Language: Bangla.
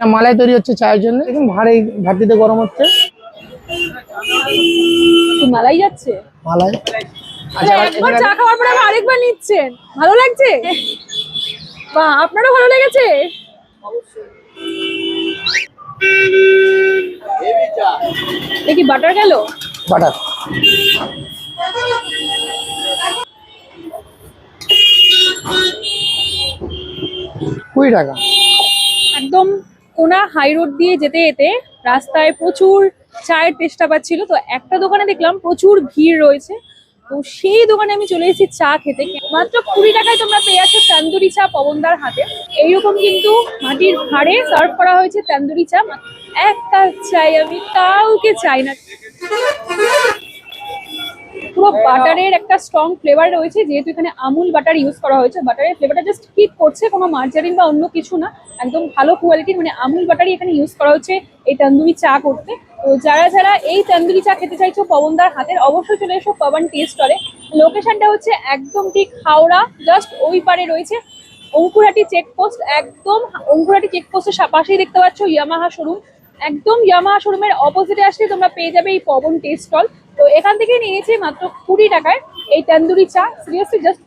মালাই তৈরি হচ্ছে চায়ের জন্য, দেখুন ভারী ভাটিতে গরম হচ্ছে মালাই যাচ্ছে মালাই। আচ্ছা, একবার চা খাওয়ার পরে আবার আরেকবার নিচ্ছেন, ভালো লাগছে? বাহ, আপনারও ভালো লেগেছে? দেখি বাটার গেল, বাটার 20 টাকা। একদম কোনা হাই রোড দিয়ে যেতে যেতে রাস্তায় প্রচুর চায়ের তেষ্টা পাচ্ছিল, তো একটা দোকানে দেখলাম প্রচুর ভিড় রয়েছে, তো সেই দোকানে আমি চলে এসেছি চা খেতে। মাত্র 20 টাকায় তোমরা পেয়ে যাচ্ছ তন্দুরি চা পবনদার হাতে। এইরকম কিন্তু মাটির ভাঁড়ে সার্ভ করা হয়েছে তন্দুরি চা। এক কাপ চাই, আমি কাউকে চাই না। পুরো বাটারের একটা স্ট্রং ফ্লেভার রয়েছে, যেহেতু এখানে আমুল বাটার ইউজ করা হয়েছে। বাটারের ফ্লেভারটা জাস্ট হিট করছে, কোনো মার্জারিন বা অন্য কিছু না, একদম ভালো কোয়ালিটির মানে আমুল বাটারই এখানে ইউজ করা হচ্ছে এই তন্দুরি চা করতে। তো যারা যারা এই তন্দুরি চা খেতে চাইছো পবনদার হাতের, অবশ্যই চলে এসো পবন টি স্টলে। লোকেশনটা হচ্ছে একদম ঠিক হাওড়া, জাস্ট ওই পারে রয়েছে অঙ্কুরহাটি চেকপোস্ট। একদম অঙ্কুরহাটি চেকপোস্টের পাশেই দেখতে পাচ্ছ ইয়ামাহা শোরুম। একদম ইয়ামাহা শোরুমের অপোজিটে আসলে তোমরা পেয়ে যাবে এই পবন টি স্টল। তো এখান থেকে নিয়েছি মাত্র 20 টাকায় এই তন্দুরি চা। Seriously just